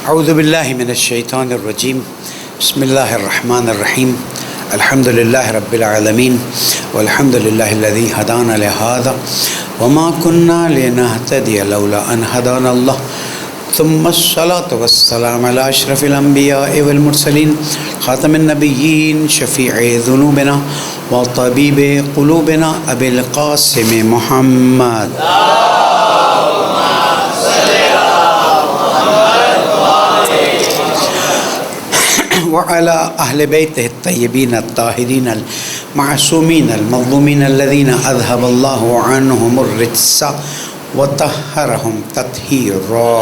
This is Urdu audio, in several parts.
اعوذ باللہ من الشیطان الرجیم بسم اللہ الرحمن الرحیم الحمد للہ رب العالمین والحمد للہ الذی ہدانا لہذا وما كنا لنهتدی لولا ان ہدانا اللہ ثم الصلاة والسلام على اشرف الانبیاء والمرسلین خاتم النبیین شفیع ذنوبنا وطبیب قلوبنا ابی القاسم محمد وعلى أهل بيته الطيبين الطاهرين المعصومين المظلومين الذين أذهب الله عنهم الرجس وطهرهم تطهيرا.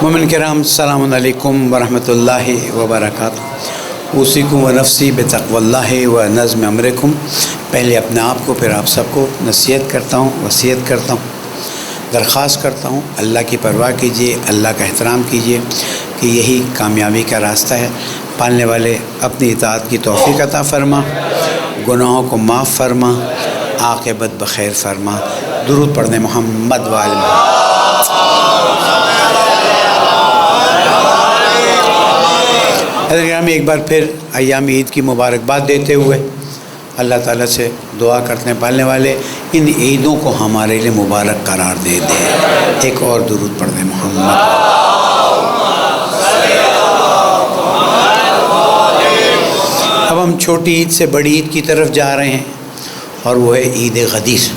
مومن کرام السلام علیکم ورحمۃ اللہ وبرکاتہ. اوصیکم و نفسی بتقوی اللہ و نظم امرکم. پہلے اپنے آپ کو پھر آپ سب کو نصیحت کرتا ہوں، وصیت کرتا ہوں، درخواست کرتا ہوں اللہ کی پرواہ کیجیے، اللہ کا احترام کیجیے کہ یہی کامیابی کا راستہ ہے. پالنے والے اپنی اطاعت کی توفیق عطا فرما، گناہوں کو معاف فرما، عاقبت بخیر فرما. درود پڑھنے محمد وآل محمد. حضرت گرامی ایک بار پھر ایام عید کی مبارکباد دیتے ہوئے اللہ تعالیٰ سے دعا کرتے ہیں پالنے والے ان عیدوں کو ہمارے لیے مبارک قرار دے دے. ایک اور درود پڑھ دیں محمد. اب ہم چھوٹی عید سے بڑی عید کی طرف جا رہے ہیں اور وہ ہے عید غدیر،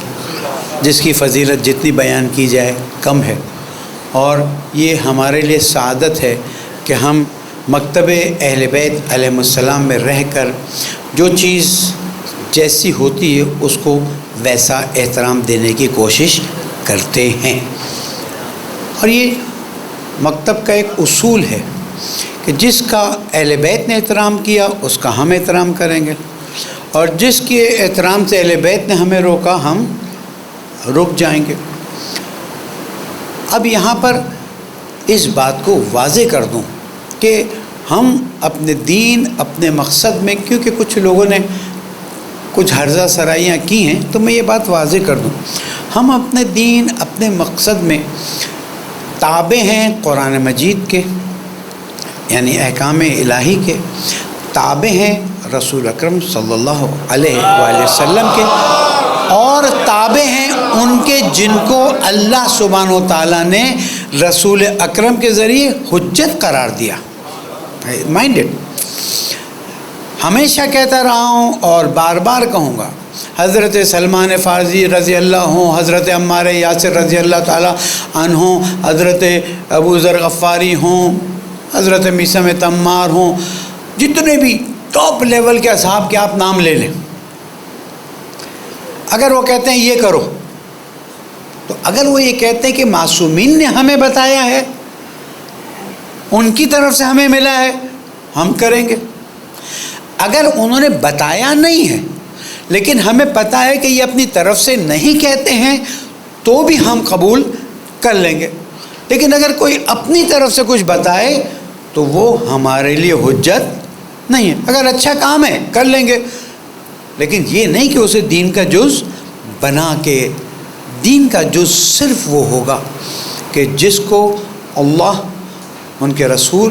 جس کی فضیلت جتنی بیان کی جائے کم ہے. اور یہ ہمارے لیے سعادت ہے کہ ہم مکتب اہل بیت علیہ السلام میں رہ کر جو چیز جیسی ہوتی ہے اس کو ویسا احترام دینے کی کوشش کرتے ہیں. اور یہ مکتب کا ایک اصول ہے کہ جس کا اہل بیت نے احترام کیا اس کا ہم احترام کریں گے، اور جس کے احترام سے اہل بیت نے ہمیں روکا ہم رک جائیں گے. اب یہاں پر اس بات کو واضح کر دوں کہ ہم اپنے دین اپنے مقصد میں، کیونکہ کچھ لوگوں نے کچھ ہرزہ سرائیاں کی ہیں، تو میں یہ بات واضح کر دوں، ہم اپنے دین اپنے مقصد میں تابع ہیں قرآن مجید کے، یعنی احکام الہی کے، تابع ہیں رسول اکرم صلی اللہ علیہ وآلہ وسلم کے، اور تابع ہیں ان کے جن کو اللہ سبحانہ و تعالیٰ نے رسول اکرم کے ذریعے حجت قرار دیا. مائنڈڈ ہمیشہ کہتا رہا ہوں اور بار بار کہوں گا، حضرت سلمان فارسی رضی اللہ عنہ، حضرت عمار یاسر رضی اللہ تعالیٰ عنہ، حضرت ابو ذر غفاری ہوں، حضرت میثم تمار ہوں، جتنے بھی ٹاپ لیول کے اصحاب کے آپ نام لے لیں، اگر وہ کہتے ہیں یہ کرو، تو اگر وہ یہ کہتے ہیں کہ معصومین نے ہمیں بتایا ہے، ان کی طرف سے ہمیں ملا ہے، ہم کریں گے. اگر انہوں نے بتایا نہیں ہے لیکن ہمیں پتہ ہے کہ یہ اپنی طرف سے نہیں کہتے ہیں تو بھی ہم قبول کر لیں گے. لیکن اگر کوئی اپنی طرف سے کچھ بتائے تو وہ ہمارے لیے حجت نہیں ہے. اگر اچھا کام ہے کر لیں گے، لیکن یہ نہیں کہ اسے دین کا جز بنا کے. دین کا جز صرف وہ ہوگا کہ جس کو اللہ، ان کے رسول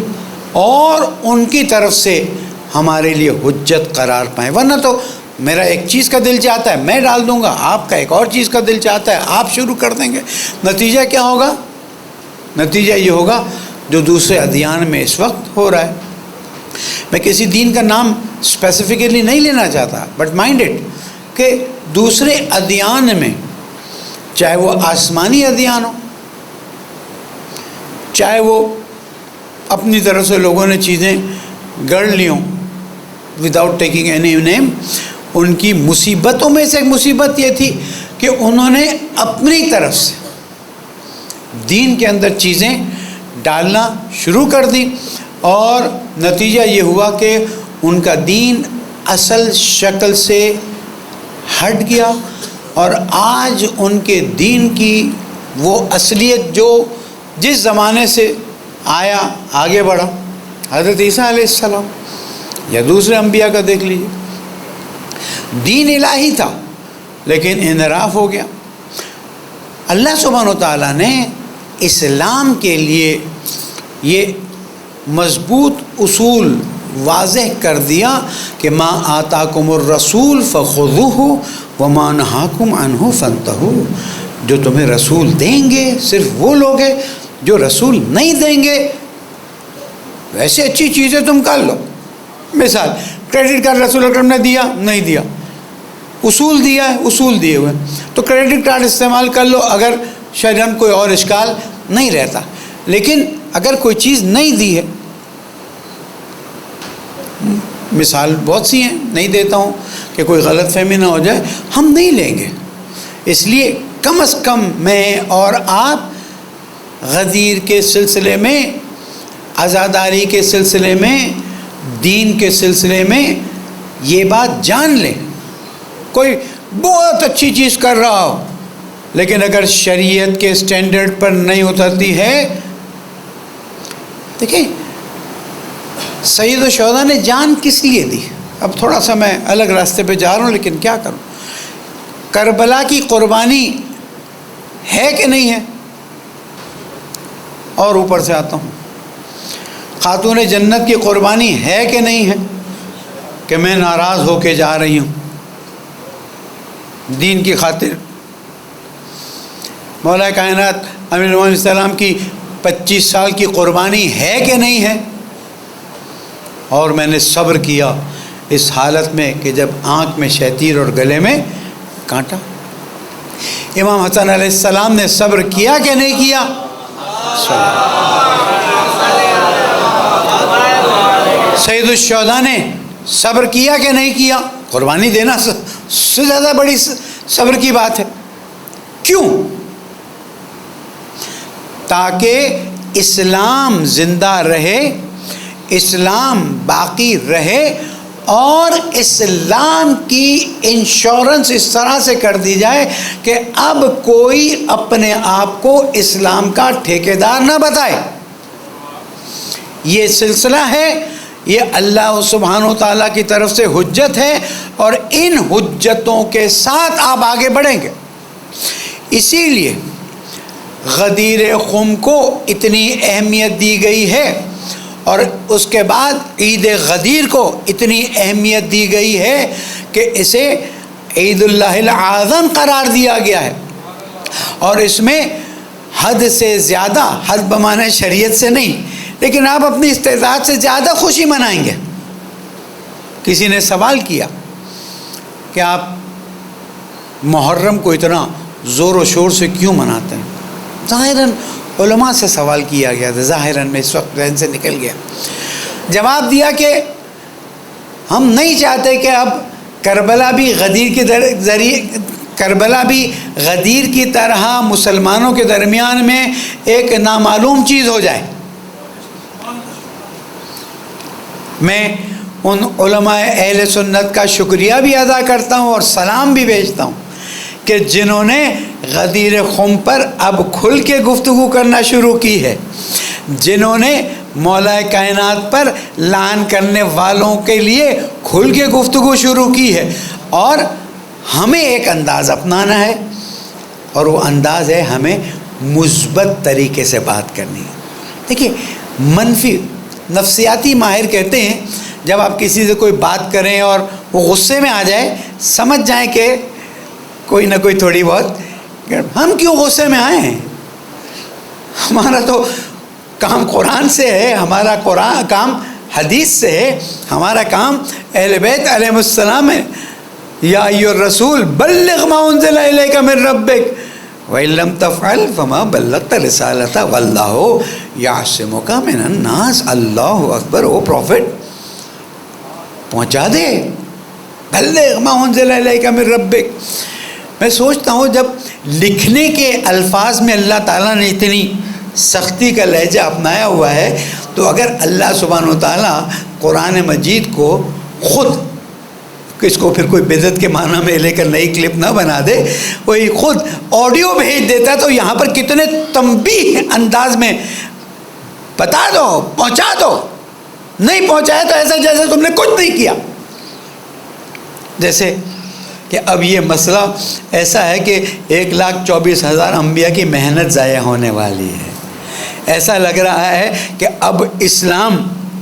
اور ان کی طرف سے ہمارے لیے حجت قرار پائیں. ورنہ تو میرا ایک چیز کا دل چاہتا ہے میں ڈال دوں گا، آپ کا ایک اور چیز کا دل چاہتا ہے آپ شروع کر دیں گے. نتیجہ کیا ہوگا؟ نتیجہ یہ ہوگا جو دوسرے ادیان میں اس وقت ہو رہا ہے. میں کسی دین کا نام اسپیسیفکلی نہیں لینا چاہتا، بٹ مائنڈ اٹ کہ دوسرے ادیان میں، چاہے وہ آسمانی ادیان ہو، چاہے وہ اپنی طرف سے لوگوں نے چیزیں گڑھ لی ہوں وداؤٹ ٹیکنگ اینی نیم، ان کی مصیبتوں میں سے ایک مصیبت یہ تھی کہ انہوں نے اپنی طرف سے دین کے اندر چیزیں ڈالنا شروع کر دی، اور نتیجہ یہ ہوا کہ ان کا دین اصل شکل سے ہٹ گیا، اور آج ان کے دین کی وہ اصلیت جو جس زمانے سے آیا آگے بڑھا. حضرت عیسیٰ علیہ السلام یا دوسرے انبیاء کا دیکھ لیجیے، دین الہی تھا لیکن انحراف ہو گیا. اللہ سبحانہ و تعالیٰ نے اسلام کے لیے یہ مضبوط اصول واضح کر دیا کہ ما آتاکم الرسول فخذوہ وما نہاکم عنہ فانتہوا. جو تمہیں رسول دیں گے صرف وہ لوگ ہیں، جو رسول نہیں دیں گے ویسے اچھی چیزیں تم کر لو. مثال کریڈٹ کارڈ رسول اکرم نے دیا نہیں دیا، اصول دیا ہے، اصول دیے ہوئے، تو کریڈٹ کارڈ استعمال کر لو اگر شرعاً کوئی اور اشکال نہیں رہتا. لیکن اگر کوئی چیز نہیں دی ہے، مثال بہت سی ہیں، نہیں دیتا ہوں کہ کوئی غلط فہمی نہ ہو جائے، ہم نہیں لیں گے. اس لیے کم از کم میں اور آپ غدیر کے سلسلے میں، عزاداری کے سلسلے میں، دین کے سلسلے میں یہ بات جان لیں. کوئی بہت اچھی چیز کر رہا ہو لیکن اگر شریعت کے سٹینڈرڈ پر نہیں اترتی ہے. دیکھیں سید الشہداء نے جان کس لیے دی؟ اب تھوڑا سا میں الگ راستے پہ جا رہا ہوں لیکن کیا کروں. کربلا کی قربانی ہے کہ نہیں ہے؟ اور اوپر سے آتا ہوں، خاتون جنت کی قربانی ہے کہ نہیں ہے کہ میں ناراض ہو کے جا رہی ہوں دین کی خاطر. مولا کائنات امین علیہ السلام کی 25 سال کی قربانی ہے کہ نہیں ہے؟ اور میں نے صبر کیا اس حالت میں کہ جب آنکھ میں شیطیر اور گلے میں کانٹا. امام حسن علیہ السلام نے صبر کیا کہ نہیں کیا؟ سید الشہداء نے صبر کیا کہ نہیں کیا؟ قربانی دینا سے زیادہ بڑی صبر کی بات ہے. کیوں؟ تاکہ اسلام زندہ رہے، اسلام باقی رہے، اور اسلام کی انشورنس اس طرح سے کر دی جائے کہ اب کوئی اپنے آپ کو اسلام کا ٹھیکیدار نہ بتائے. یہ سلسلہ ہے، یہ اللہ سبحانہ و تعالیٰ کی طرف سے حجت ہے، اور ان حجتوں کے ساتھ آپ آگے بڑھیں گے. اسی لیے غدیر خم کو اتنی اہمیت دی گئی ہے، اور اس کے بعد عید غدیر کو اتنی اہمیت دی گئی ہے کہ اسے عید اللہ العظم قرار دیا گیا ہے. اور اس میں حد سے زیادہ، حد بمانے شریعت سے نہیں، لیکن آپ اپنی استعداد سے زیادہ خوشی منائیں گے. کسی نے سوال کیا کہ آپ محرم کو اتنا زور و شور سے کیوں مناتے ہیں؟ ظاہراً علماء سے سوال کیا گیا تھا، ظاہراً میں اس وقت ذہن سے نکل گیا. جواب دیا کہ ہم نہیں چاہتے کہ اب کربلا بھی غدیر کی طرح مسلمانوں کے درمیان میں ایک نامعلوم چیز ہو جائے. میں ان علماء اہل سنت کا شکریہ بھی ادا کرتا ہوں اور سلام بھی بھیجتا ہوں کہ جنہوں نے غدیر خم پر اب کھل کے گفتگو کرنا شروع کی ہے، جنہوں نے مولا کائنات پر لعن کرنے والوں کے لیے کھل کے گفتگو شروع کی ہے. اور ہمیں ایک انداز اپنانا ہے، اور وہ انداز ہے ہمیں مثبت طریقے سے بات کرنی ہے. دیکھیے منفی نفسیاتی ماہر کہتے ہیں جب آپ کسی سے کوئی بات کریں اور وہ غصے میں آ جائے، سمجھ جائیں کہ کوئی نہ کوئی تھوڑی بہت، ہم کیوں غصے میں آئے ہیں؟ ہمارا تو کام قرآن سے ہے، ہمارا کام حدیث سے ہے، ہمارا کام اہل بیت علیہ السلام ہے. یا ایھا الرسول بلغ ما انزل الیک من ربک وَإِن لَّمْ تَفْعَلْ فَمَا بَلَّغْتَ رِسَالَتَهُ وَاللَّهُ يَعْصِمُكَ مِنَ النَّاسِ. اللہ اکبر. او پروفٹ پہنچا دے، بلغ ما انزل الیک من ربک. میں سوچتا ہوں جب لکھنے کے الفاظ میں اللہ تعالیٰ نے اتنی سختی کا لہجہ اپنایا ہوا ہے، تو اگر اللہ سبحانہ و تعالیٰ قرآن مجید کو خود، اس کو پھر کوئی بدعت کے معنی میں لے کر نئی کلپ نہ بنا دے، وہی خود آڈیو بھیج دیتا تو یہاں پر کتنے تنبیہ انداز میں بتا دو، پہنچا دو. نہیں پہنچایا تو ایسا جیسے تم نے کچھ نہیں کیا. جیسے کہ اب یہ مسئلہ ایسا ہے کہ 1,24,000 انبیاء کی محنت ضائع ہونے والی ہے. ایسا لگ رہا ہے کہ اب اسلام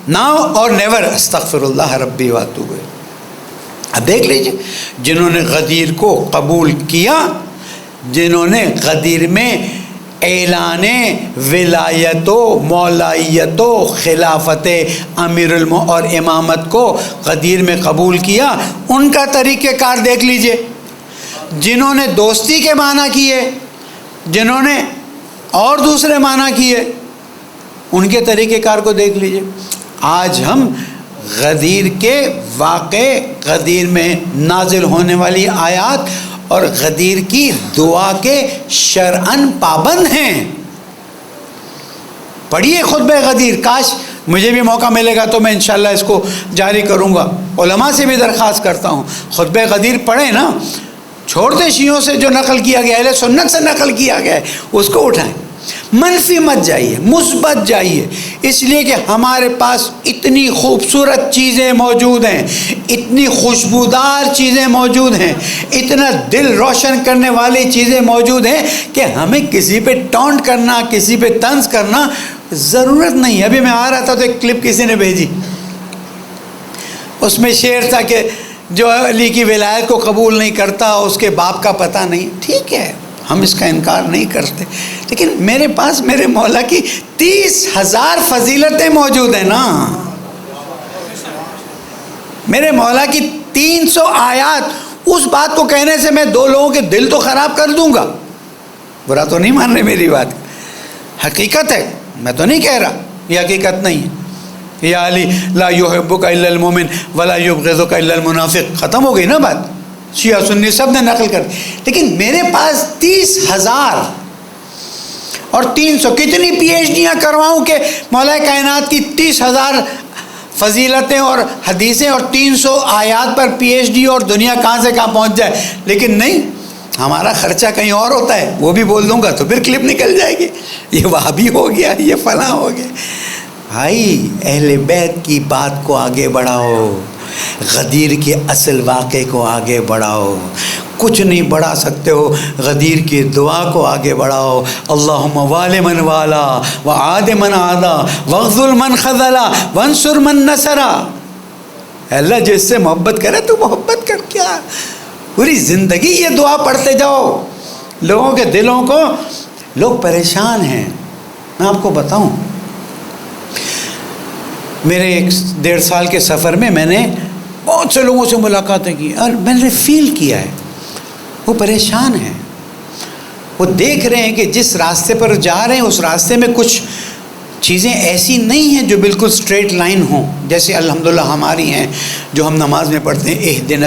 ناؤ اور نیور، استغفر اللہ ربی واتوب. اب دیکھ لیجئے، جنہوں نے غدیر کو قبول کیا، جنہوں نے غدیر میں اعلان ولایت و مولائیت و خلافت امیر اور امامت کو غدیر میں قبول کیا، ان کا طریقہ کار دیکھ لیجئے. جنہوں نے دوستی کے معنی کیے، جنہوں نے اور دوسرے معنی کیے، ان کے طریقہ کار کو دیکھ لیجئے. آج ہم غدیر کے واقع، غدیر میں نازل ہونے والی آیات اور غدیر کی دعا کے شرعاً پابند ہیں. پڑھیے خطبہ غدیر، کاش مجھے بھی موقع ملے گا تو میں انشاءاللہ اس کو جاری کروں گا. علماء سے بھی درخواست کرتا ہوں خطبہ غدیر پڑھیں نا، چھوڑ دیں شیعوں سے جو نقل کیا گیا، اہل سنت سے نقل کیا گیا ہے اس کو اٹھائیں. منفی مت جائیے، مثبت جائیے، اس لیے کہ ہمارے پاس اتنی خوبصورت چیزیں موجود ہیں، اتنی خوشبودار چیزیں موجود ہیں، اتنا دل روشن کرنے والی چیزیں موجود ہیں کہ ہمیں کسی پہ ٹونٹ کرنا، کسی پہ طنز کرنا ضرورت نہیں. ابھی میں آ رہا تھا تو ایک کلپ کسی نے بھیجی، اس میں شعر تھا کہ جو علی کی ولایت کو قبول نہیں کرتا اس کے باپ کا پتہ نہیں. ٹھیک ہے، ہم اس کا انکار نہیں کرتے، لیکن میرے پاس میرے مولا کی 30,000 فضیلتیں موجود ہیں نا. میرے مولا کی 300 آیات. اس بات کو کہنے سے میں 2 لوگوں کے دل تو خراب کر دوں گا، برا تو نہیں مان رہے میری بات، حقیقت ہے، میں تو نہیں کہہ رہا یہ حقیقت نہیں ہے. یا علی لا یحبک الا المومن ولا یبغضک الا المنافق، ختم ہو گئی نا بات. شیعہ سنی سب نے نقل کر دی. لیکن میرے پاس 30,000 اور 300 کتنی پی ایچ ڈیاں کرواؤں کہ مولا کائنات کی 30,000 فضیلتیں اور حدیثیں اور 300 آیات پر پی ایچ ڈی اور دنیا کہاں سے کہاں پہنچ جائے. لیکن نہیں، ہمارا خرچہ کہیں اور ہوتا ہے، وہ بھی بول دوں گا تو پھر کلپ نکل جائے گی، یہ وہابی ہو گیا، یہ فلاں ہو گیا. بھائی اہل بیت کی بات کو آگے بڑھاؤ، غدیر کے اصل واقعے کو آگے بڑھاؤ. کچھ نہیں بڑھا سکتے ہو، غدیر کی دعا کو آگے بڑھاؤ. اللہم وال من والا وعاد من عادا واخذل من خذلا وانصر من نصرا. اللہ جس سے محبت کرے تو محبت کر. کیا پوری زندگی یہ دعا پڑھتے جاؤ. لوگوں کے دلوں کو، لوگ پریشان ہیں. میں آپ کو بتاؤں، میرے 1.5 سال کے سفر میں میں نے بہت سے لوگوں سے ملاقاتیں کی اور میں نے فیل کیا ہے وہ پریشان ہیں. وہ دیکھ رہے ہیں کہ جس راستے پر جا رہے ہیں اس راستے میں کچھ چیزیں ایسی نہیں ہیں جو بالکل اسٹریٹ لائن ہوں، جیسے الحمدللہ ہماری ہیں جو ہم نماز میں پڑھتے ہیں اہدنا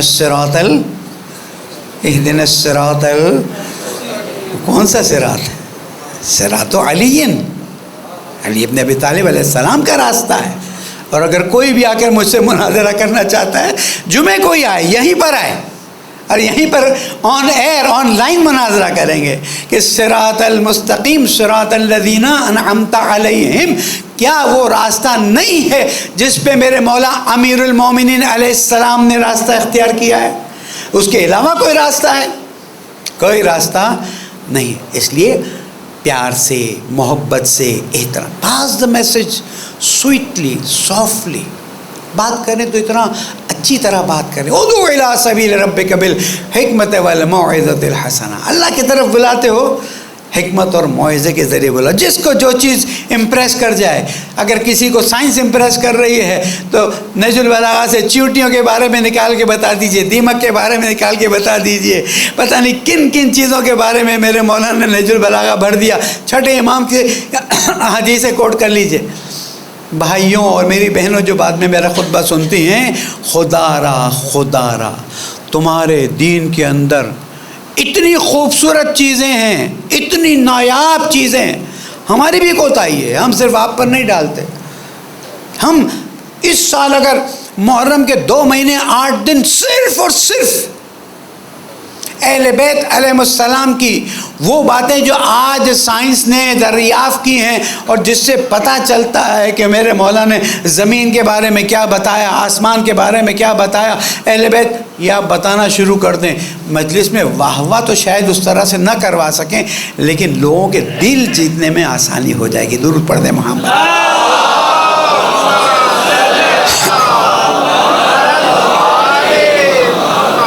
الصراط کون سا صراط ہے؟ صراط علی ابن ابی طالب علیہ السلام کا راستہ ہے. اور اگر کوئی بھی آ کر مجھ سے مناظرہ کرنا چاہتا ہے، جمعے کوئی آئے، یہیں پر آئے اور یہیں پر آن ایئر آن لائن مناظرہ کریں گے کہ صراط المستقیم صراط الذین انعمت علیہم، کیا وہ راستہ نہیں ہے جس پہ میرے مولا امیر المومنین علیہ السلام نے راستہ اختیار کیا ہے؟ اس کے علاوہ کوئی راستہ ہے؟ کوئی راستہ نہیں. اس لیے پیار سے، محبت سے، احترام، پاس دا میسج سویٹلی، سافٹلی بات کریں تو اتنا اچھی طرح بات کریں. ادعو الی سبیل ربک بالحکمت والموعظۃ الحسنہ. اللہ کی طرف بلاتے ہو حکمت اور موعظے کے ذریعے بولا. جس کو جو چیز امپریس کر جائے، اگر کسی کو سائنس امپریس کر رہی ہے تو نہج البلاغہ سے چیونٹیوں کے بارے میں نکال کے بتا دیجئے، دیمک کے بارے میں نکال کے بتا دیجئے، پتہ نہیں کن کن چیزوں کے بارے میں میرے مولانا نے نہج البلاغہ بھر دیا. چھٹے امام کے حدیثیں کوٹ کر لیجئے. بھائیوں اور میری بہنوں جو بعد میں میرا خطبہ سنتی ہیں، خدا را تمہارے دین کے اندر اتنی خوبصورت چیزیں ہیں، اتنی نایاب چیزیں. ہماری بھی کوتاہی ہے، ہم صرف آپ پر نہیں ڈالتے. ہم اس سال اگر محرم کے 2 مہینے 8 دن صرف اور صرف اہل بیت علیہ السلام کی وہ باتیں جو آج سائنس نے دریافت کی ہیں اور جس سے پتہ چلتا ہے کہ میرے مولا نے زمین کے بارے میں کیا بتایا، آسمان کے بارے میں کیا بتایا، اہل بیت یہ آپ بتانا شروع کر دیں، مجلس میں واہ واہ تو شاید اس طرح سے نہ کروا سکیں لیکن لوگوں کے دل جیتنے میں آسانی ہو جائے گی۔ درود پڑھ دیں محمد۔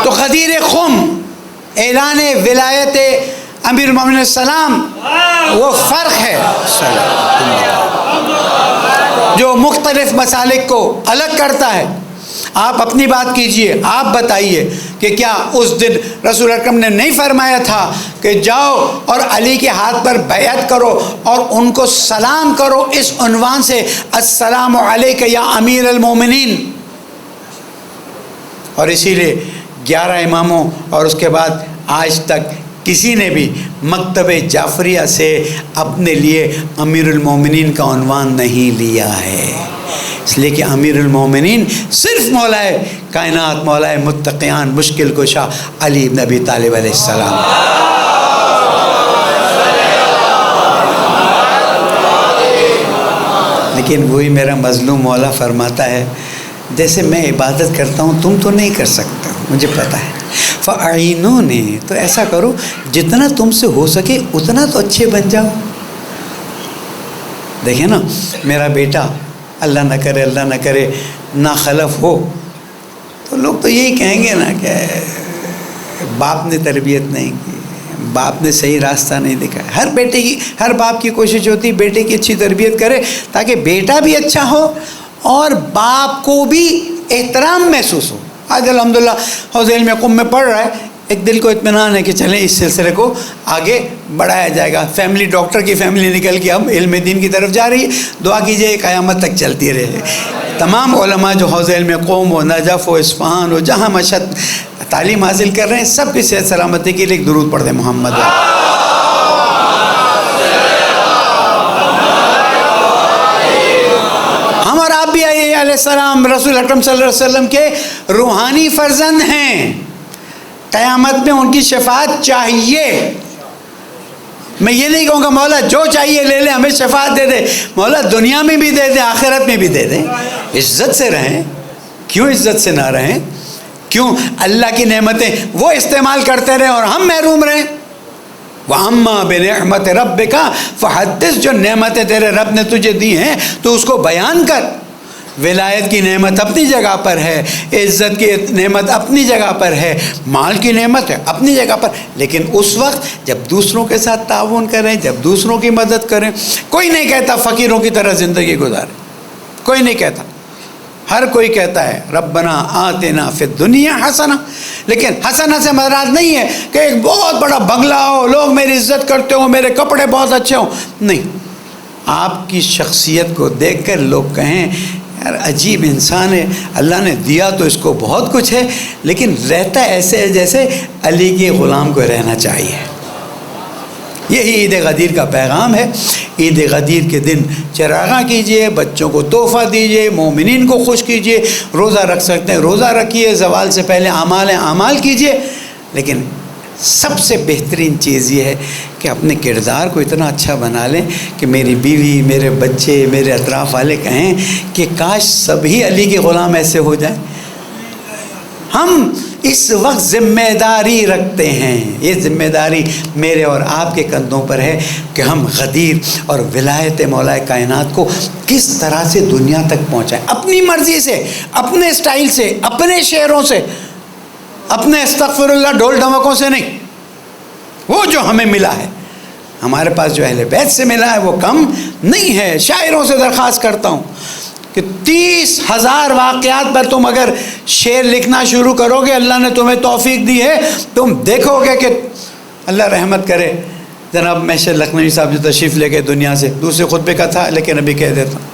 تو غدیر خم، اعلان ولایت امیر المومنین السلام، وہ فرق ہے جو مختلف مسالک کو الگ کرتا ہے۔ آپ اپنی بات کیجئے، آپ بتائیے کہ کیا اس دن رسول اکرم نے نہیں فرمایا تھا کہ جاؤ اور علی کے ہاتھ پر بیعت کرو اور ان کو سلام کرو اس عنوان سے، السلام علیک یا امیر المومنین؟ اور اسی لیے 11 اماموں اور اس کے بعد آج تک کسی نے بھی مکتب جعفریہ سے اپنے لیے امیر المومنین کا عنوان نہیں لیا ہے، اس لیے کہ امیر المومنین صرف مولائے کائنات، مولائے متقیان، مشکل کشا علی بن ابی طالب علیہ السلام۔ لیکن وہی میرا مظلوم مولا فرماتا ہے جیسے میں عبادت کرتا ہوں تم تو نہیں کر سکتے، مجھے پتہ ہے، فَأَعِينُونِي، تو ایسا کرو جتنا تم سے ہو سکے اتنا تو اچھے بن جاؤ۔ دیکھیں نا، میرا بیٹا اللہ نہ کرے ناخلف ہو تو لوگ تو یہی کہیں گے نا کہ باپ نے تربیت نہیں کی، باپ نے صحیح راستہ نہیں دکھایا۔ ہر باپ کی کوشش ہوتی ہے بیٹے کی اچھی تربیت کرے تاکہ بیٹا بھی اچھا ہو اور باپ کو بھی احترام محسوس ہو۔ آج الحمدللہ حوض علم قم میں پڑھ رہا ہے، ایک دل کو اطمینان ہے کہ چلیں اس سلسلے کو آگے بڑھایا جائے گا۔ فیملی ڈاکٹر کی فیملی نکل کے اب علم دین کی طرف جا رہی ہے، دعا کیجئے قیامت تک چلتی رہے۔ تمام علماء جو حوض علم قوم و نجف و اصفہان و جہاں مشہد تعلیم حاصل کر رہے ہیں سب کی صحت سلامتی کے لیے ایک درود پڑھ دیں محمد۔ ہم اور آپ بھی علیہ السلام رسول اکرم صلی اللہ علیہ وسلم کے روحانی فرزند ہیں، قیامت میں ان کی شفاعت چاہیے۔ میں یہ نہیں کہوں گا مولا جو چاہیے لے لے، ہمیں شفاعت دے دے، مولا دنیا میں بھی دے دے آخرت میں بھی دے دے، عزت سے رہیں۔ کیوں عزت سے نہ رہیں؟ کیوں اللہ کی نعمتیں وہ استعمال کرتے رہیں اور ہم محروم رہیں؟ وَأَمَّا بِنِعْمَتِ رَبِّكَ فَحَدِّثْ، جو نعمتیں تیرے رب نے تجھے دی ہیں تو اس کو بیان کر۔ ولایت کی نعمت اپنی جگہ پر ہے، عزت کی نعمت اپنی جگہ پر ہے، مال کی نعمت ہے اپنی جگہ پر، لیکن اس وقت جب دوسروں کے ساتھ تعاون کریں، جب دوسروں کی مدد کریں۔ کوئی نہیں کہتا فقیروں کی طرح زندگی گزاریں، کوئی نہیں کہتا، ہر کوئی کہتا ہے ربنا آتنا فی الدنیا حسنہ، لیکن حسنہ سے مراد نہیں ہے کہ ایک بہت بڑا بنگلہ ہو، لوگ میری عزت کرتے ہوں، میرے کپڑے بہت اچھے ہوں، نہیں۔ آپ کی شخصیت کو دیکھ کر لوگ کہیں یار عجیب انسان ہے، اللہ نے دیا تو اس کو بہت کچھ ہے لیکن رہتا ایسے ہے جیسے علی کے غلام کو رہنا چاہیے۔ یہی عید غدیر کا پیغام ہے۔ عید غدیر کے دن چراغاں کیجئے، بچوں کو تحفہ دیجئے، مومنین کو خوش کیجئے، روزہ رکھ سکتے ہیں روزہ رکھیے، زوال سے پہلے اعمال کیجئے، لیکن سب سے بہترین چیز یہ ہے کہ اپنے کردار کو اتنا اچھا بنا لیں کہ میری بیوی، میرے بچے، میرے اطراف والے کہیں کہ کاش سبھی علی کے غلام ایسے ہو جائیں۔ ہم اس وقت ذمہ داری رکھتے ہیں، یہ ذمہ داری میرے اور آپ کے کندھوں پر ہے کہ ہم غدیر اور ولایت مولا کائنات کو کس طرح سے دنیا تک پہنچائیں، اپنی مرضی سے، اپنے اسٹائل سے، اپنے شعروں سے، اپنے استغفر اللہ ڈھول ڈھمکوں سے نہیں۔ وہ جو ہمیں ملا ہے، ہمارے پاس جو اہل بیت سے ملا ہے وہ کم نہیں ہے۔ شاعروں سے درخواست کرتا ہوں کہ 30,000 واقعات پر تم اگر شعر لکھنا شروع کرو گے، اللہ نے تمہیں توفیق دی ہے، تم دیکھو گے کہ اللہ رحمت کرے جناب محشر لکھنوی صاحب جو تشریف لے گئے دنیا سے، دوسرے خطبے کا تھا لیکن ابھی کہہ دیتا ہوں،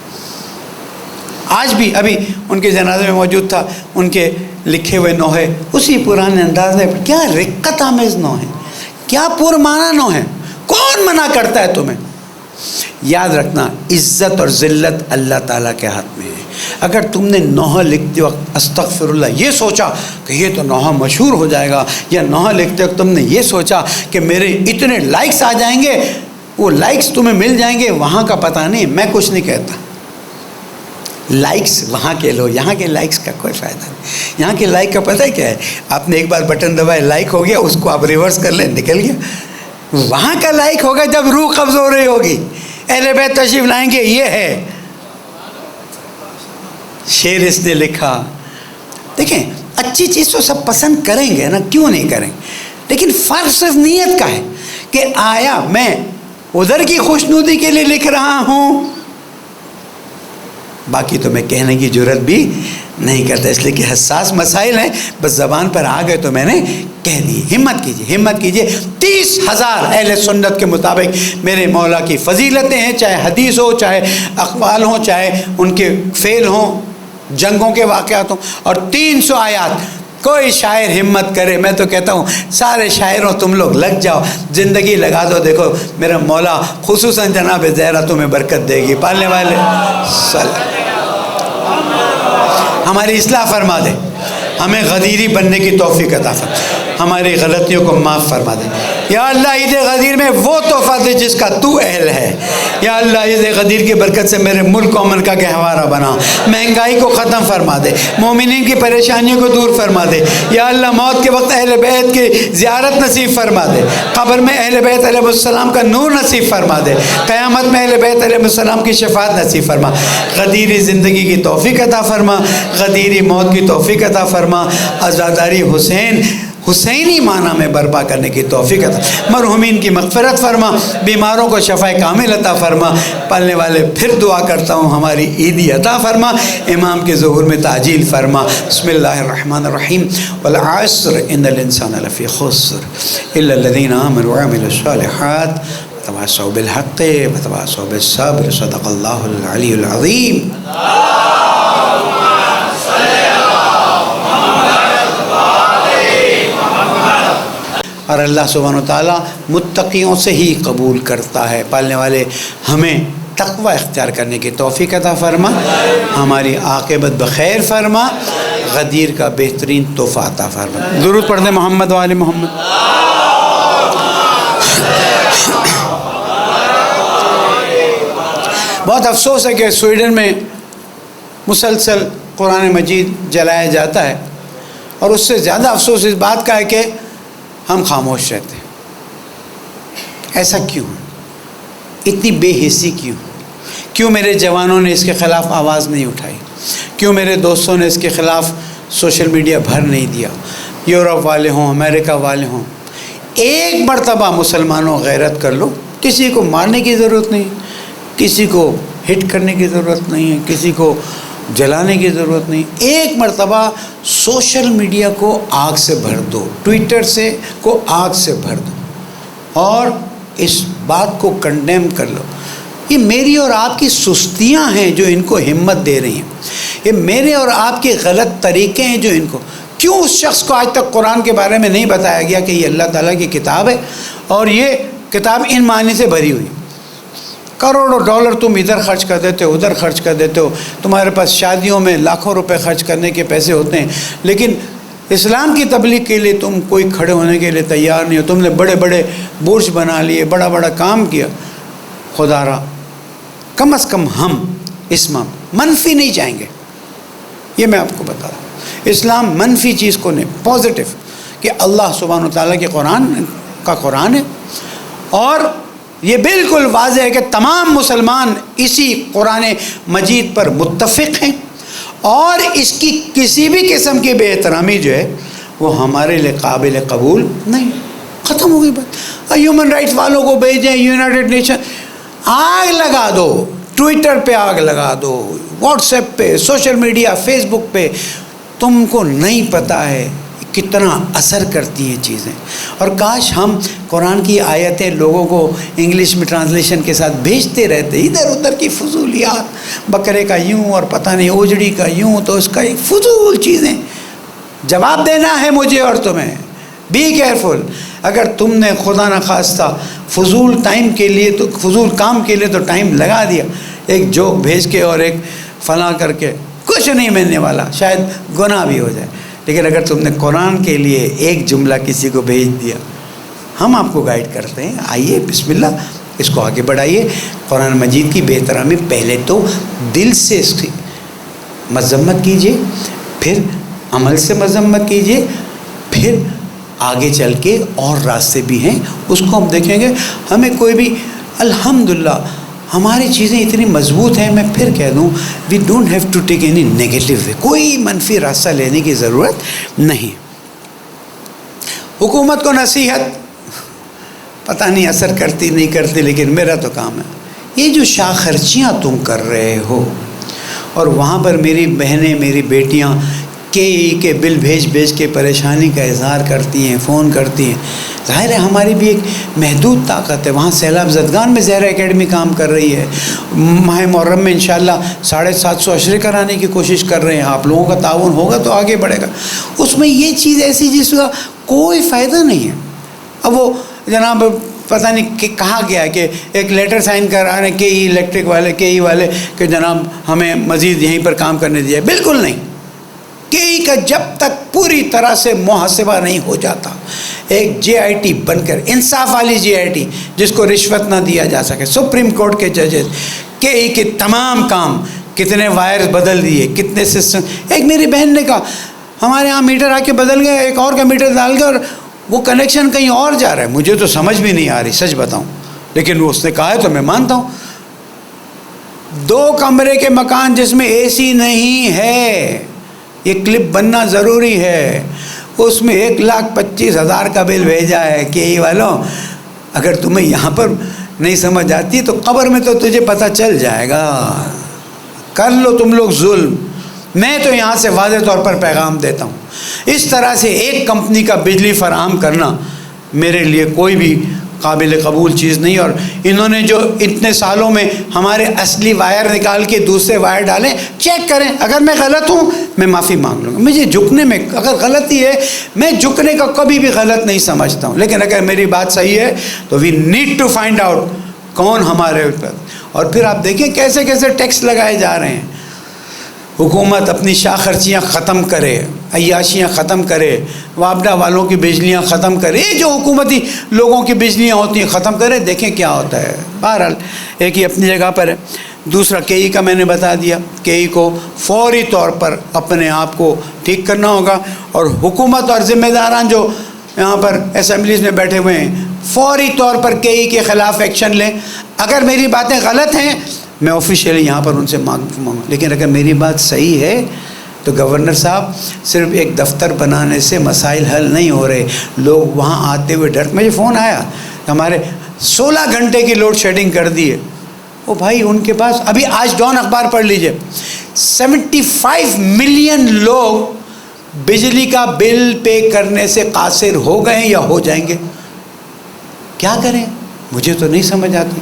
آج بھی ابھی ان کے جنازے میں موجود تھا، ان کے لکھے ہوئے نوحے اسی پرانے انداز میں، کیا رقت آمیز نوحے، کیا پرمعنی نوحے، کون منع کرتا ہے تمہیں؟ یاد رکھنا عزت اور ذلت اللہ تعالیٰ کے ہاتھ میں ہے. اگر تم نے نوحہ لکھتے وقت استغفر اللہ یہ سوچا کہ یہ تو نوحہ مشہور ہو جائے گا، یا نوحہ لکھتے وقت تم نے یہ سوچا کہ میرے اتنے لائکس آ جائیں گے، وہ لائکس تمہیں مل جائیں گے، وہاں کا پتہ نہیں. میں کچھ نہیں کہتا، لائکس وہاں کے لو، یہاں کے لائکس کا کوئی فائدہ نہیں. یہاں کے لائک کا پتہ ہے کیا ہے؟ آپ نے ایک بار بٹن دبایا، لائک ہو گیا، اس کو آپ ریورس کر لیں، نکل گیا. وہاں کا لائک ہوگا جب روح قبض ہو رہی ہوگی، اہل بیت تشریف لائیں گے. یہ ہے شعر اس نے لکھا. دیکھیں اچھی چیز تو سب پسند کریں گے نا، کیوں نہیں کریں، لیکن فرق صرف نیت کا ہے کہ آیا میں ادھر کی خوشنودی کے لیے لکھ رہا ہوں. باقی تو میں کہنے کی جرت بھی نہیں کرتا، اس لیے کہ حساس مسائل ہیں، بس زبان پر آ گئے تو میں نے کہہ دی. ہمت کیجیے، ہمت کیجیے. 30,000 اہل سنت کے مطابق میرے مولا کی فضیلتیں ہیں، چاہے حدیث ہو، چاہے اقوال ہوں، چاہے ان کے فعل ہوں، جنگوں کے واقعات ہوں، اور 300 آیات. کوئی شاعر ہمت کرے، میں تو کہتا ہوں سارے شاعروں تم لوگ لگ جاؤ، زندگی لگا دو. دیکھو میرا مولا خصوصاً جناب زہرا تمہیں برکت دے گی. پالنے والے ہماری اصلاح فرما دے، ہمیں غدیری بننے کی توفیق عطا فرما، ہماری غلطیوں کو معاف فرما دے. یا اللہ عید غدیر میں وہ تحفہ دے جس کا تو اہل ہے. یا اللہ عید غدیر کی برکت سے میرے ملک و امن کا گہوارہ بنا، مہنگائی کو ختم فرما دے، مومنین کی پریشانیوں کو دور فرما دے. یا اللہ موت کے وقت اہل بیت کی زیارت نصیب فرما دے، قبر میں اہل بیت علیہ السلام کا نور نصیب فرما دے، قیامت میں اہل بیت علیہ السلام کی شفاعت نصیب فرما. غدیری زندگی کی توفیق عطا فرما، غدیری موت کی توفیق عطا فرما. عزاداری حسینی معنی میں برپا کرنے کی توفیق عطا. مرحومین کی مغفرت فرما، بیماروں کو شفا کامل عطا فرما. پالنے والے پھر دعا کرتا ہوں ہماری عیدی عطا فرما، امام کے ظہور میں تعجیل فرما. بسم اللہ الرحمن الرحیم. والعصر ان الانسان لفی خسر الا الذین آمنوا وعملوا الصالحات وتواصوا بالحق وتواصوا بالصبر. صدق اللہ العلی العظیم. اور اللہ سبحانہ و تعالیٰ متقیوں سے ہی قبول کرتا ہے. پالنے والے ہمیں تقوی اختیار کرنے کی توفیق عطا فرما، ہماری عاقبت بخیر فرما، غدیر کا بہترین تحفہ عطا فرما. درود پڑھنے محمد وآل محمد. بہت افسوس ہے کہ سویڈن میں مسلسل قرآن مجید جلایا جاتا ہے، اور اس سے زیادہ افسوس اس بات کا ہے کہ ہم خاموش رہتے ہیں. ایسا کیوں؟ اتنی بے حسی کیوں؟ کیوں میرے جوانوں نے اس کے خلاف آواز نہیں اٹھائی؟ کیوں میرے دوستوں نے اس کے خلاف سوشل میڈیا بھر نہیں دیا؟ یورپ والے ہوں، امریکہ والے ہوں، ایک مرتبہ مسلمانوں غیرت کر لو. کسی کو مارنے کی ضرورت نہیں، کسی کو ہٹ کرنے کی ضرورت نہیں ہے، کسی کو جلانے کی ضرورت نہیں. ایک مرتبہ سوشل میڈیا کو آگ سے بھر دو، ٹویٹر سے کو آگ سے بھر دو، اور اس بات کو کنڈیم کر لو. یہ میری اور آپ کی سستیاں ہیں جو ان کو ہمت دے رہی ہیں. یہ میرے اور آپ کے غلط طریقے ہیں جو ان کو. کیوں اس شخص کو آج تک قرآن کے بارے میں نہیں بتایا گیا کہ یہ اللہ تعالیٰ کی کتاب ہے، اور یہ کتاب ان معنی سے بھری ہوئی. کروڑوں ڈالر تم ادھر خرچ کر دیتے ہو، ادھر خرچ کر دیتے ہو، تمہارے پاس شادیوں میں لاکھوں روپے خرچ کرنے کے پیسے ہوتے ہیں، لیکن اسلام کی تبلیغ کے لیے تم کوئی کھڑے ہونے کے لیے تیار نہیں ہو. تم نے بڑے بڑے برج بنا لیے، بڑا بڑا کام کیا. خدا را کم از کم ہم اس میں منفی نہیں جائیں گے. یہ میں آپ کو بتا رہا ہوں، اسلام منفی چیز کو نہیں، پازیٹیو، کہ اللہ سبحانہ و تعالیٰ کے قرآن ہے، اور یہ بالکل واضح ہے کہ تمام مسلمان اسی قرآن مجید پر متفق ہیں، اور اس کی کسی بھی قسم کی بے احترامی جو ہے وہ ہمارے لیے قابل قبول نہیں. ختم ہو گئی بات. ہیومن رائٹس والوں کو بھیجیں یونائٹڈ نیشن، آگ لگا دو، ٹویٹر پہ آگ لگا دو، واٹس ایپ پہ، سوشل میڈیا، فیس بک پہ. تم کو نہیں پتہ ہے کتنا اثر کرتی ہیں چیزیں. اور کاش ہم قرآن کی آیتیں لوگوں کو انگلش میں ٹرانسلیشن کے ساتھ بھیجتے رہتے. ادھر ادھر کی فضولیات، بکرے کا یوں اور پتہ نہیں اوجڑی کا یوں، تو اس کا ایک فضول چیزیں. جواب دینا ہے مجھے اور تمہیں. Be careful. اگر تم نے خدا نخواستہ فضول ٹائم کے لیے تو فضول کام کے لیے تو ٹائم لگا دیا، ایک جوک بھیج کے اور ایک فلاں کر کے، کچھ نہیں ملنے والا، شاید گناہ بھی ہو جائے۔ لیکن اگر تم نے قرآن کے لیے ایک جملہ کسی کو بھیج دیا، ہم آپ کو گائیڈ کرتے ہیں، آئیے بسم اللہ اس کو آگے بڑھائیے۔ قرآن مجید کی بے احترامی پہلے تو دل سے اس کی مذمت کیجیے، پھر عمل سے مذمت کیجیے، پھر آگے چل کے اور راستے بھی ہیں، اس کو ہم دیکھیں گے۔ ہمیں کوئی بھی الحمدللہ ہماری چیزیں اتنی مضبوط ہیں، میں پھر کہہ دوں we don't have to take any negative way, کوئی منفی راستہ لینے کی ضرورت نہیں۔ حکومت کو نصیحت پتہ نہیں اثر کرتی نہیں کرتی، لیکن میرا تو کام ہے، یہ جو شاہ خرچیاں تم کر رہے ہو، اور وہاں پر میری بہنیں میری بیٹیاں کے بل بھیج کے پریشانی کا اظہار کرتی ہیں، فون کرتی ہیں، ظاہر ہے ہماری بھی ایک محدود طاقت ہے۔ وہاں سیلاب زدگان میں زہرا اکیڈمی کام کر رہی ہے، ماہ محرم میں انشاءاللہ 750 عشرے کرانے کی کوشش کر رہے ہیں، آپ لوگوں کا تعاون ہوگا تو آگے بڑھے گا۔ اس میں یہ چیز ایسی جس کا کوئی فائدہ نہیں ہے۔ اب وہ جناب پتہ نہیں کہ کہا گیا کہ ایک لیٹر سائن کرانے کے الیکٹرک والے والے کہ جناب ہمیں مزید یہیں پر کام کرنے دیا، بالکل نہیں۔ کا جب تک پوری طرح سے محاسبہ نہیں ہو جاتا، ایک جے آئی ٹی بن کر، انصاف والی جے آئی ٹی جس کو رشوت نہ دیا جا سکے، سپریم کورٹ کے ججز کے تمام کام، کتنے وائرز بدل دیے، کتنے سسٹم۔ ایک میری بہن نے کہا ہمارے یہاں میٹر آ کے بدل گیا، ایک اور کا میٹر ڈال گیا اور وہ کنیکشن کہیں اور جا رہا ہے۔ مجھے تو سمجھ بھی نہیں آ رہی، سچ بتاؤں، لیکن وہ اس نے کہا ہے تو میں مانتا ہوں۔ 2 کمرے کے مکان جس میں اے سی نہیں ہے، یہ کلپ بننا ضروری ہے، اس میں 1,25,000 کا بل بھیجا ہے کہ والوں اگر تمہیں یہاں پر نہیں سمجھ آتی تو قبر میں تو تجھے پتہ چل جائے گا، کر لو تم لوگ ظلم۔ میں تو یہاں سے واضح طور پر پیغام دیتا ہوں، اس طرح سے ایک کمپنی کا بجلی فراہم کرنا میرے لیے کوئی بھی قابل قبول چیز نہیں۔ اور انہوں نے جو اتنے سالوں میں ہمارے اصلی وائر نکال کے دوسرے وائر ڈالیں، چیک کریں، اگر میں غلط ہوں میں معافی مانگ لوں گا۔ مجھے جھکنے میں اگر غلطی ہے، میں جھکنے کا کبھی بھی غلط نہیں سمجھتا ہوں، لیکن اگر میری بات صحیح ہے تو we need to find out کون ہمارے اوپر۔ اور پھر آپ دیکھیں کیسے کیسے ٹیکس لگائے جا رہے ہیں۔ حکومت اپنی شاہ خرچیاں ختم کرے، عیاشیاں ختم کرے، وابڈا والوں کی بجلیاں ختم کرے، جو حکومتی لوگوں کی بجلیاں ہوتی ہیں ختم کرے، دیکھیں کیا ہوتا ہے۔ بہرحال ایک ہی اپنی جگہ پر ہے۔ دوسرا کے ای کا میں نے بتا دیا، کے ای کو فوری طور پر اپنے آپ کو ٹھیک کرنا ہوگا، اور حکومت اور ذمہ داران جو یہاں پر اسمبلیز میں بیٹھے ہوئے ہیں فوری طور پر کے ای کے خلاف ایکشن لیں۔ اگر میری باتیں غلط ہیں میں آفیشیلی یہاں پر ان سے مانگوں، لیکن اگر میری بات صحیح ہے تو گورنر صاحب صرف ایک دفتر بنانے سے مسائل حل نہیں ہو رہے۔ لوگ وہاں آتے ہوئے ڈر، مجھے فون آیا ہمارے 16 گھنٹے کی لوڈ شیڈنگ کر دی ہے۔ وہ بھائی ان کے پاس ابھی آج ڈان اخبار پڑھ لیجئے، 75 ملین لوگ بجلی کا بل پے کرنے سے قاصر ہو گئے ہیں یا ہو جائیں گے۔ کیا کریں مجھے تو نہیں سمجھ آتی۔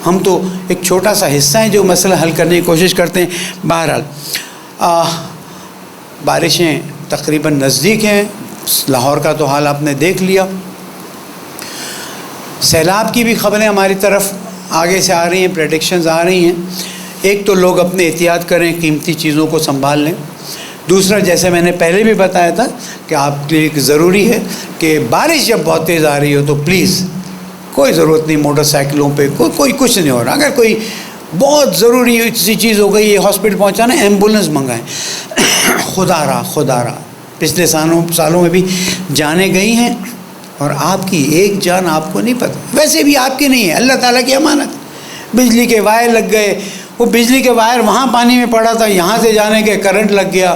ہم تو ایک چھوٹا سا حصہ ہیں جو مسئلہ حل کرنے کی کوشش کرتے ہیں۔ بہرحال بارشیں تقریباً نزدیک ہیں، لاہور کا تو حال آپ نے دیکھ لیا۔ سیلاب کی بھی خبریں ہماری طرف آگے سے آ رہی ہیں، پریڈکشنز آ رہی ہیں۔ ایک تو لوگ اپنے احتیاط کریں، قیمتی چیزوں کو سنبھال لیں۔ دوسرا جیسے میں نے پہلے بھی بتایا تھا کہ آپ کے لیے ضروری ہے کہ بارش جب بہت تیز آ رہی ہو تو پلیز کوئی ضرورت نہیں موٹر سائیکلوں پہ، کوئی کچھ نہیں ہو رہا۔ اگر کوئی بہت ضروری سی چیز ہو گئی ہے ہاسپٹل پہنچانا، ایمبولینس منگائیں۔ خدا رہا پچھلے سالوں میں بھی جانیں گئی ہیں، اور آپ کی ایک جان آپ کو نہیں پتہ، ویسے بھی آپ کی نہیں ہے، اللہ تعالیٰ کی امانت۔ بجلی کے وائر لگ گئے، وہ بجلی کے وائر وہاں پانی میں پڑا تھا، یہاں سے جانے کے کرنٹ لگ گیا۔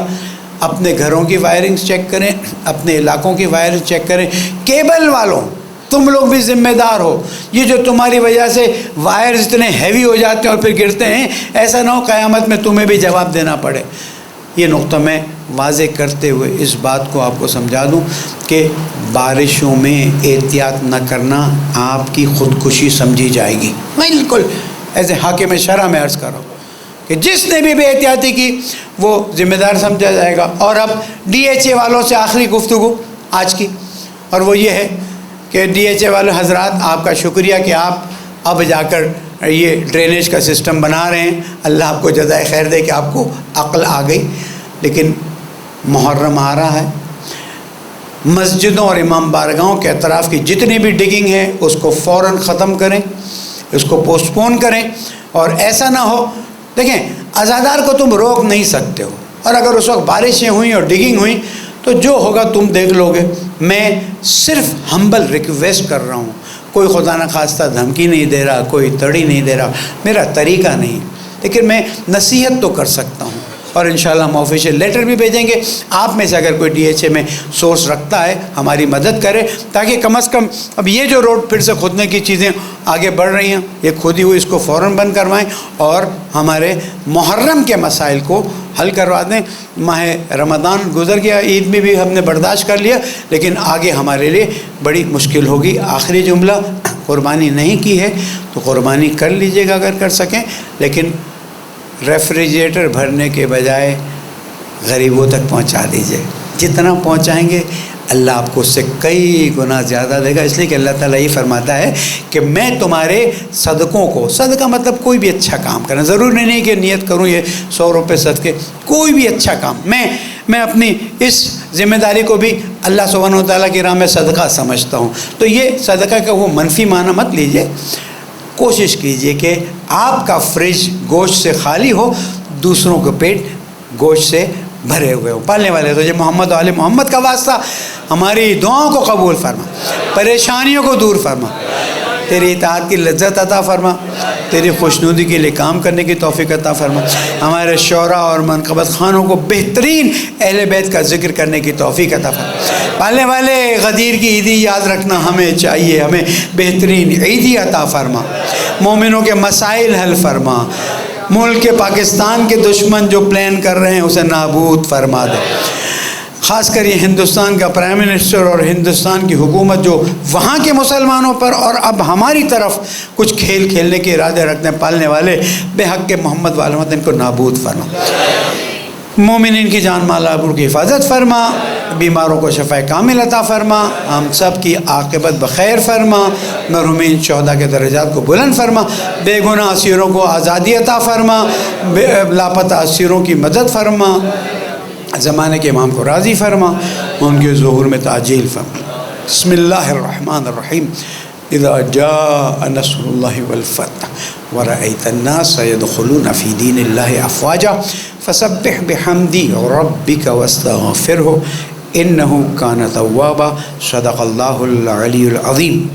اپنے گھروں کی وائرنگز چیک کریں، اپنے علاقوں کی وائرنگ چیک کریں۔ کیبل والوں تم لوگ بھی ذمہ دار ہو، یہ جو تمہاری وجہ سے وائرز اتنے ہیوی ہو جاتے ہیں اور پھر گرتے ہیں، ایسا نہ ہو قیامت میں تمہیں بھی جواب دینا پڑے۔ یہ نقطہ میں واضح کرتے ہوئے اس بات کو آپ کو سمجھا دوں کہ بارشوں میں احتیاط نہ کرنا آپ کی خودکشی سمجھی جائے گی۔ بالکل ایسے حاکم شرع میں عرض کر رہا ہوں کہ جس نے بھی بے احتیاطی کی وہ ذمہ دار سمجھا جائے گا۔ اور اب DHA والوں سے آخری گفتگو آج کی، اور وہ یہ ہے کہ DHA والے حضرات آپ کا شکریہ کہ آپ اب جا کر یہ ڈرینیج کا سسٹم بنا رہے ہیں، اللہ آپ کو جزائے خیر دے کہ آپ کو عقل آ گئی. لیکن محرم آ رہا ہے، مسجدوں اور امام بارگاہوں کے اطراف کی جتنی بھی ڈگنگ ہے اس کو فوراً ختم کریں، اس کو پوسٹ پون کریں. اور ایسا نہ ہو، دیکھیں عزادار کو تم روک نہیں سکتے ہو، اور اگر اس وقت بارشیں ہوئیں اور ڈگنگ ہوئیں تو جو ہوگا تم دیکھ لو گے. میں صرف ہمبل ریکویسٹ کر رہا ہوں، کوئی خدا نخواستہ دھمکی نہیں دے رہا، کوئی تڑی نہیں دے رہا، میرا طریقہ نہیں، لیکن میں نصیحت تو کر سکتا ہوں. اور انشاءاللہ ہم آفیشیل لیٹر بھی بھیجیں گے. آپ میں سے اگر کوئی DHA میں سورس رکھتا ہے ہماری مدد کرے، تاکہ کم از کم اب یہ جو روڈ پھر سے کھودنے کی چیزیں آگے بڑھ رہی ہیں، یہ کھودی ہوئی اس کو فوراً بند کروائیں اور ہمارے محرم کے مسائل کو حل کروا دیں. ماہ رمضان گزر گیا، عید میں بھی ہم نے برداشت کر لیا، لیکن آگے ہمارے لیے بڑی مشکل ہوگی. آخری جملہ، قربانی نہیں کی ہے تو قربانی کر لیجئے گا اگر کر سکیں، لیکن ریفریجریٹر بھرنے کے بجائے غریبوں تک پہنچا دیجئے. جتنا پہنچائیں گے اللہ آپ کو اس سے کئی گنا زیادہ دے گا. اس لیے کہ اللہ تعالیٰ یہ فرماتا ہے کہ میں تمہارے صدقوں کو، صدقہ مطلب کوئی بھی اچھا کام کرنا، ضروری نہیں کہ نیت کروں یہ 100 روپے صدقے، کوئی بھی اچھا کام. میں اپنی اس ذمہ داری کو بھی اللہ سبحانہ و تعالیٰ کی راہ میں صدقہ سمجھتا ہوں. تو یہ صدقہ کا وہ منفی معنی مت لیجئے. کوشش کیجئے کہ آپ کا فریج گوشت سے خالی ہو، دوسروں کے پیٹ گوشت سے بھرے ہوئے ہو. پالنے والے تو یہ محمد و آل محمد کا واسطہ، ہماری دعاؤں کو قبول فرما، پریشانیوں کو دور فرما، تیری اطاعت کی لذت عطا فرما، تیری خوشنودی کے لیے کام کرنے کی توفیق عطا فرما. ہمارے شعراء اور منقبت خانوں کو بہترین اہل بیت کا ذکر کرنے کی توفیق عطا فرما. پالنے والے غدیر کی عیدی یاد رکھنا ہمیں چاہیے، ہمیں بہترین عیدی عطا فرما. مومنوں کے مسائل حل فرما. ملک پاکستان کے دشمن جو پلان کر رہے ہیں اسے نابود فرما دے. خاص کر یہ ہندوستان کا پرائم منسٹر اور ہندوستان کی حکومت جو وہاں کے مسلمانوں پر اور اب ہماری طرف کچھ کھیل کھیلنے کے ارادے رکھتے ہیں، پالنے والے بے حق کے محمد والمت ان کو نابود فرما. مومنین کی جان مال آبرو کی حفاظت فرما، بیماروں کو شفا کامل عطا فرما، ہم سب کی عاقبت بخیر فرما، مرحومین شہداء کے درجات کو بلند فرما، بے گناہ اسیروں کو آزادی عطا فرما، لاپتہ اسیروں کی مدد فرما، زمانے کے امام کو راضی فرما، ان کے ظہور میں تعجیل فرما. بسم اللہ الرحمن الرحیم. اذا جاء نصر اللہ والفتح ورأیت الناس يدخلون فی دین اللہ افواجا فسبح بحمد ربک واستغفرہ انہ کان توابا. صدق اللہ العلی العظیم.